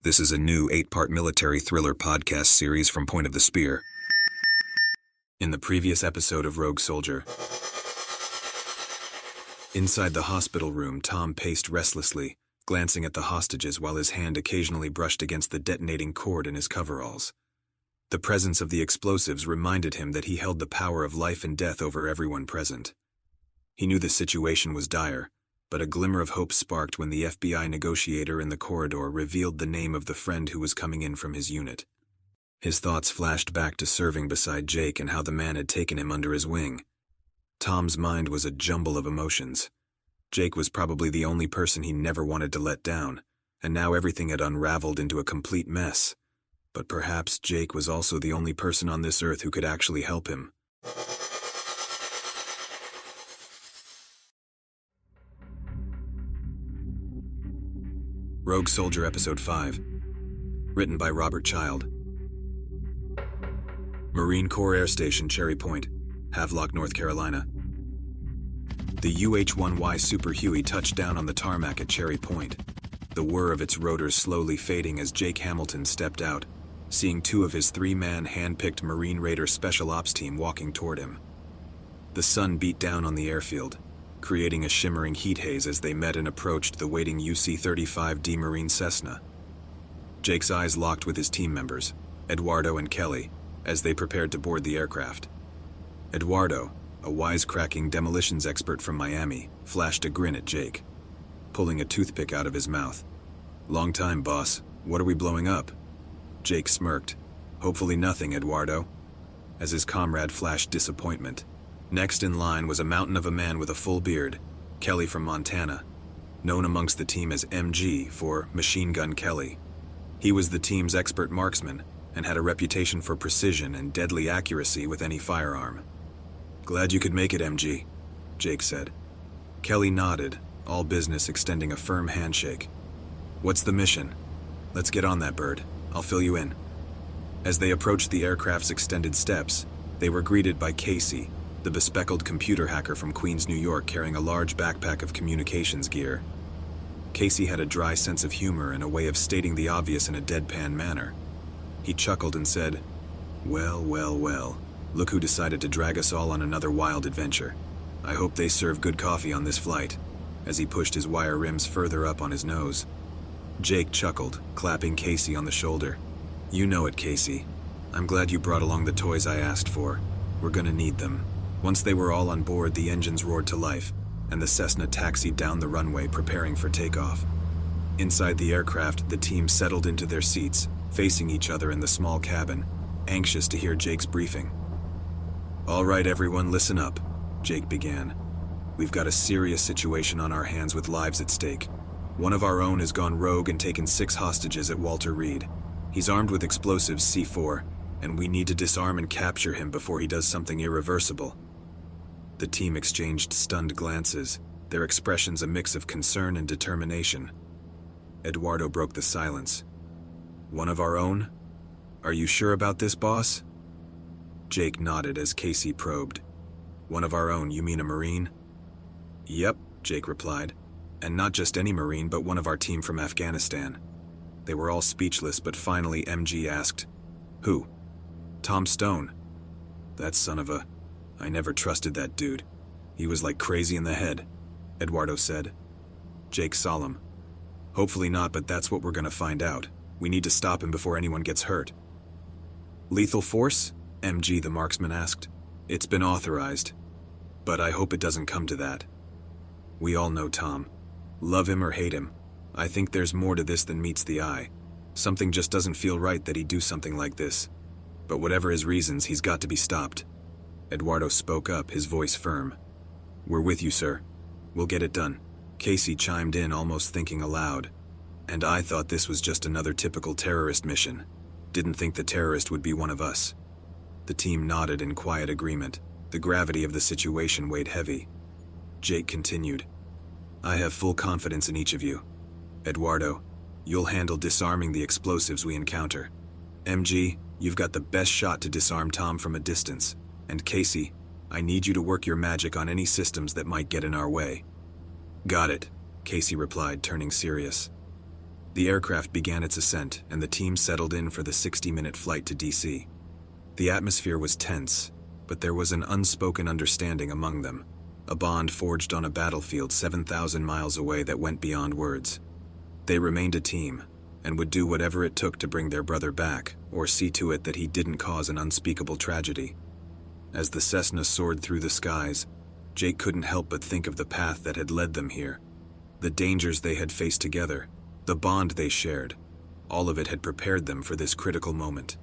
This is a new 8-part military thriller podcast series from Point of the Spear. In the previous episode of Rogue Soldier, inside the hospital room, Tom paced restlessly, glancing at the hostages while his hand occasionally brushed against the detonating cord in his coveralls. The presence of the explosives reminded him that he held the power of life and death over everyone present. He knew the situation was dire, but a glimmer of hope sparked when the FBI negotiator in the corridor revealed the name of the friend who was coming in from his unit. His thoughts flashed back to serving beside Jake and how the man had taken him under his wing. Tom's mind was a jumble of emotions. Jake was probably the only person he never wanted to let down, and now everything had unraveled into a complete mess. But perhaps Jake was also the only person on this earth who could actually help him. Rogue Soldier Episode 5. Written by Robert Child. Marine Corps Air Station, Cherry Point, Havelock, North Carolina. The UH-1Y Super Huey touched down on the tarmac at Cherry Point, the whir of its rotors slowly fading as Jake Hamilton stepped out, seeing two of his 3-man hand-picked Marine Raider Special Ops team walking toward him. The sun beat down on the airfield, creating a shimmering heat haze as they met and approached the waiting UC-35D Marine Cessna. Jake's eyes locked with his team members, Eduardo and Kelly, as they prepared to board the aircraft. Eduardo, a wisecracking demolitions expert from Miami, flashed a grin at Jake, pulling a toothpick out of his mouth. "Long time, boss. What are we blowing up?" Jake smirked. "Hopefully nothing, Eduardo," as his comrade flashed disappointment. Next in line was a mountain of a man with a full beard, Kelly from Montana, known amongst the team as MG for Machine Gun Kelly. He was the team's expert marksman and had a reputation for precision and deadly accuracy with any firearm. "Glad you could make it, MG," Jake said. Kelly nodded, all business extending a firm handshake. "What's the mission? Let's get on that bird. I'll fill you in." As they approached the aircraft's extended steps, they were greeted by Casey, the bespectacled computer hacker from Queens, New York, carrying a large backpack of communications gear. Casey had a dry sense of humor and a way of stating the obvious in a deadpan manner. He chuckled and said, well, look who decided to drag us all on another wild adventure. I hope they serve good coffee on this flight," as he pushed his wire rims further up on his nose. Jake chuckled, clapping Casey on the shoulder. "You know it, Casey. I'm glad you brought along the toys I asked for. We're gonna need them." Once they were all on board, the engines roared to life, and the Cessna taxied down the runway, preparing for takeoff. Inside the aircraft, the team settled into their seats, facing each other in the small cabin, anxious to hear Jake's briefing. "All right, everyone, listen up," Jake began. "We've got a serious situation on our hands with lives at stake. One of our own has gone rogue and taken 6 hostages at Walter Reed. He's armed with explosives C4, and we need to disarm and capture him before he does something irreversible." The team exchanged stunned glances, their expressions a mix of concern and determination. Eduardo broke the silence. "One of our own? Are you sure about this, boss?" Jake nodded as Casey probed. "One of our own, you mean a Marine?" "Yep," Jake replied. "And not just any Marine, but one of our team from Afghanistan." They were all speechless, but finally MG asked, "Who?" "Tom Stone." "That son of a... I never trusted that dude. He was like crazy in the head," Eduardo said. Jake solemn. "Hopefully not, but that's what we're gonna find out. We need to stop him before anyone gets hurt." "Lethal force?" MG the marksman asked. "It's been authorized, but I hope it doesn't come to that. We all know Tom. Love him or hate him, I think there's more to this than meets the eye. Something just doesn't feel right that he'd do something like this. But whatever his reasons, he's got to be stopped." Eduardo spoke up, his voice firm. "We're with you, sir. We'll get it done." Casey chimed in, almost thinking aloud. "And I thought this was just another typical terrorist mission. Didn't think the terrorist would be one of us." The team nodded in quiet agreement. The gravity of the situation weighed heavy. Jake continued. "I have full confidence in each of you. Eduardo, you'll handle disarming the explosives we encounter. MG, you've got the best shot to disarm Tom from a distance. And Casey, I need you to work your magic on any systems that might get in our way." "Got it," Casey replied, turning serious. The aircraft began its ascent, and the team settled in for the 60-minute flight to DC. The atmosphere was tense, but there was an unspoken understanding among them, a bond forged on a battlefield 7,000 miles away that went beyond words. They remained a team, and would do whatever it took to bring their brother back, or see to it that he didn't cause an unspeakable tragedy. As the Cessna soared through the skies, Jake couldn't help but think of the path that had led them here. The dangers they had faced together, the bond they shared, all of it had prepared them for this critical moment.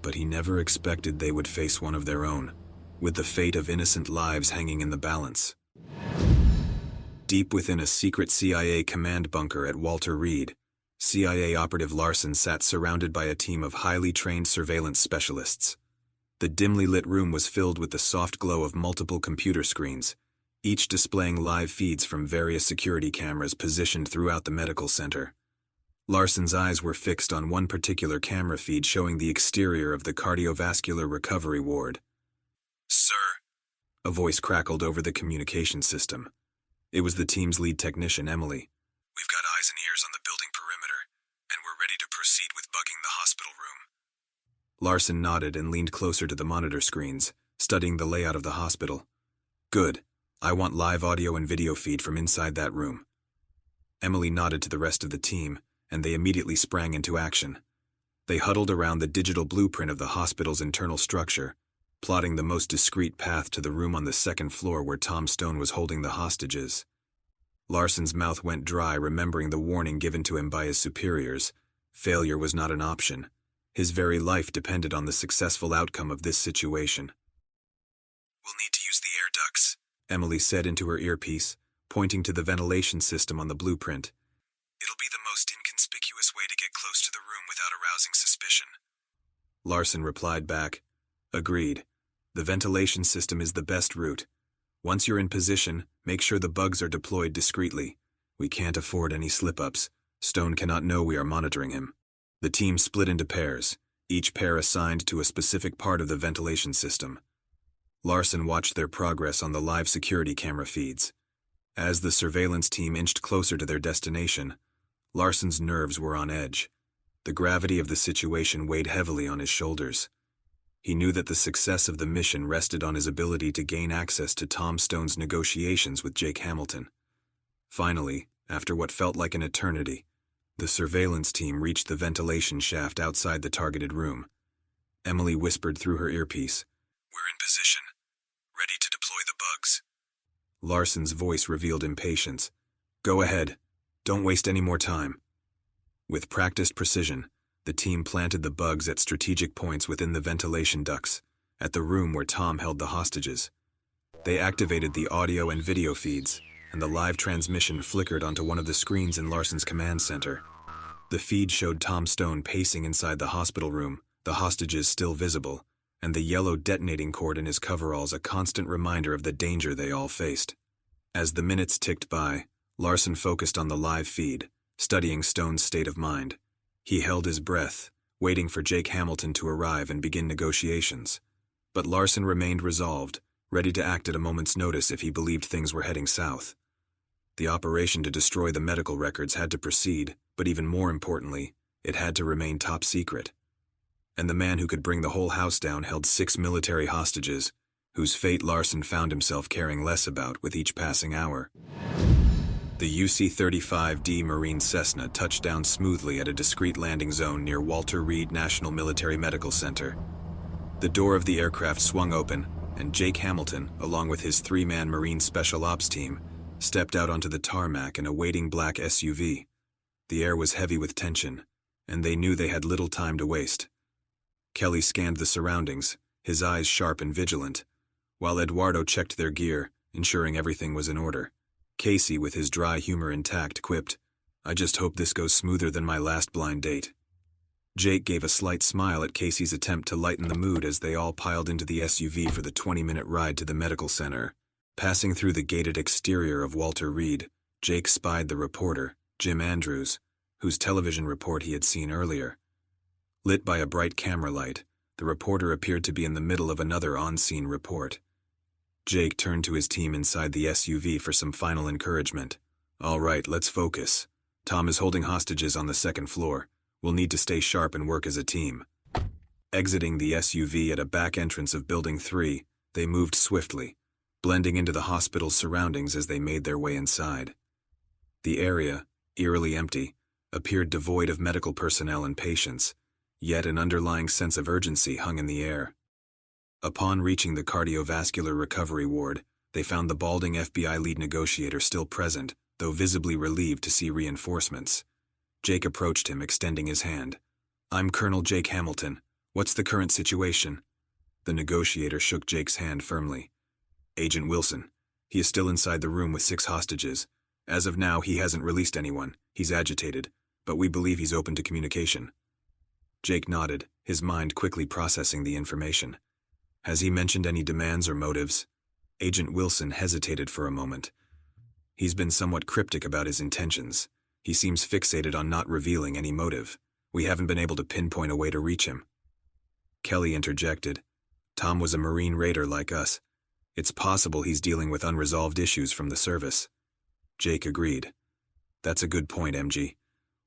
But he never expected they would face one of their own, with the fate of innocent lives hanging in the balance. Deep within a secret CIA command bunker at Walter Reed, CIA operative Larson sat surrounded by a team of highly trained surveillance specialists. The dimly lit room was filled with the soft glow of multiple computer screens, each displaying live feeds from various security cameras positioned throughout the medical center. Larson's eyes were fixed on one particular camera feed showing the exterior of the cardiovascular recovery ward. "Sir," a voice crackled over the communication system. It was the team's lead technician, Emily. "We've got eyes and ears on the building perimeter, and we're ready to proceed with bugging the hospital room." Larson nodded and leaned closer to the monitor screens, studying the layout of the hospital. "Good. I want live audio and video feed from inside that room." Emily nodded to the rest of the team, and they immediately sprang into action. They huddled around the digital blueprint of the hospital's internal structure, plotting the most discreet path to the room on the second floor where Tom Stone was holding the hostages. Larson's mouth went dry, remembering the warning given to him by his superiors. Failure was not an option. His very life depended on the successful outcome of this situation. "We'll need to use the air ducts," Emily said into her earpiece, pointing to the ventilation system on the blueprint. "It'll be the most inconspicuous way to get close to the room without arousing suspicion." Larson replied back, "Agreed. The ventilation system is the best route. Once you're in position, make sure the bugs are deployed discreetly. We can't afford any slip-ups. Stone cannot know we are monitoring him." The team split into pairs, each pair assigned to a specific part of the ventilation system. Larson watched their progress on the live security camera feeds. As the surveillance team inched closer to their destination, Larson's nerves were on edge. The gravity of the situation weighed heavily on his shoulders. He knew that the success of the mission rested on his ability to gain access to Tom Stone's negotiations with Jake Hamilton. Finally, after what felt like an eternity, the surveillance team reached the ventilation shaft outside the targeted room. Emily whispered through her earpiece, "We're in position, ready to deploy the bugs." Larson's voice revealed impatience. "Go ahead. Don't waste any more time." With practiced precision, the team planted the bugs at strategic points within the ventilation ducts, at the room where Tom held the hostages. They activated the audio and video feeds, and the live transmission flickered onto one of the screens in Larson's command center. The feed showed Tom Stone pacing inside the hospital room, the hostages still visible, and the yellow detonating cord in his coveralls a constant reminder of the danger they all faced. As the minutes ticked by, Larson focused on the live feed, studying Stone's state of mind. He held his breath, waiting for Jake Hamilton to arrive and begin negotiations. But Larson remained resolved, ready to act at a moment's notice if he believed things were heading south. The operation to destroy the medical records had to proceed, but even more importantly, it had to remain top secret. And the man who could bring the whole house down held 6 military hostages, whose fate Larson found himself caring less about with each passing hour. The UC-35D Marine Cessna touched down smoothly at a discreet landing zone near Walter Reed National Military Medical Center. The door of the aircraft swung open, and Jake Hamilton, along with his 3-man Marine Special Ops team, stepped out onto the tarmac in a waiting black SUV. The air was heavy with tension, and they knew they had little time to waste. Kelly scanned the surroundings, his eyes sharp and vigilant, while Eduardo checked their gear, ensuring everything was in order. Casey, with his dry humor intact, quipped, "I just hope this goes smoother than my last blind date." Jake gave a slight smile at Casey's attempt to lighten the mood as they all piled into the SUV for the 20-minute ride to the medical center. Passing through the gated exterior of Walter Reed, Jake spied the reporter, Jim Andrews, whose television report he had seen earlier. Lit by a bright camera light, the reporter appeared to be in the middle of another on-scene report. Jake turned to his team inside the SUV for some final encouragement. "All right, let's focus. Tom is holding hostages on the second floor. We'll need to stay sharp and work as a team. Exiting the SUV at a back entrance of Building 3, they moved swiftly, blending into the hospital's surroundings as they made their way inside. The area, eerily empty, appeared devoid of medical personnel and patients, yet an underlying sense of urgency hung in the air. Upon reaching the cardiovascular recovery ward, they found the balding FBI lead negotiator still present, though visibly relieved to see reinforcements. Jake approached him, extending his hand. "I'm Colonel Jake Hamilton. What's the current situation?" The negotiator shook Jake's hand firmly. "Agent Wilson. He is still inside the room with 6 hostages. As of now, he hasn't released anyone. He's agitated, but we believe he's open to communication." Jake nodded, his mind quickly processing the information. "Has he mentioned any demands or motives?" Agent Wilson hesitated for a moment. "He's been somewhat cryptic about his intentions. He seems fixated on not revealing any motive. We haven't been able to pinpoint a way to reach him." Kelly interjected. "Tom was a Marine raider like us. It's possible he's dealing with unresolved issues from the service." Jake agreed. "That's a good point, MG.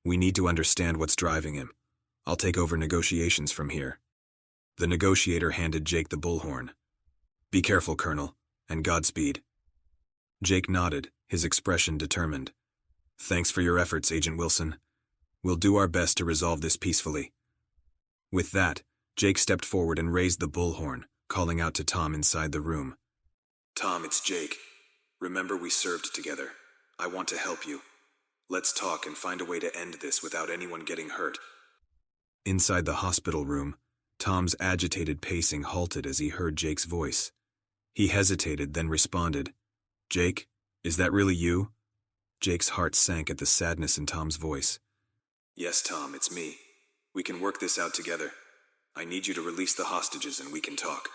We need to understand what's driving him. I'll take over negotiations from here." The negotiator handed Jake the bullhorn. "Be careful, Colonel, and Godspeed." Jake nodded, his expression determined. "Thanks for your efforts, Agent Wilson. We'll do our best to resolve this peacefully." With that, Jake stepped forward and raised the bullhorn, calling out to Tom inside the room. "Tom, it's Jake. Remember we served together. I want to help you. Let's talk and find a way to end this without anyone getting hurt." Inside the hospital room, Tom's agitated pacing halted as he heard Jake's voice. He hesitated, then responded. "Jake, is that really you?" Jake's heart sank at the sadness in Tom's voice. "Yes, Tom, it's me. We can work this out together. I need you to release the hostages and we can talk."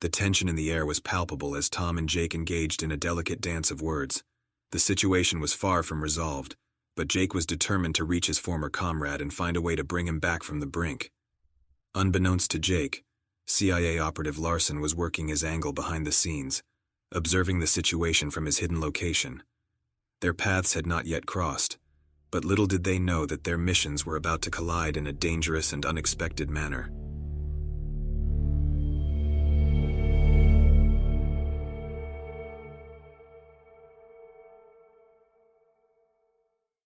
The tension in the air was palpable as Tom and Jake engaged in a delicate dance of words. The situation was far from resolved, but Jake was determined to reach his former comrade and find a way to bring him back from the brink. Unbeknownst to Jake, CIA operative Larson was working his angle behind the scenes, observing the situation from his hidden location. Their paths had not yet crossed, but little did they know that their missions were about to collide in a dangerous and unexpected manner.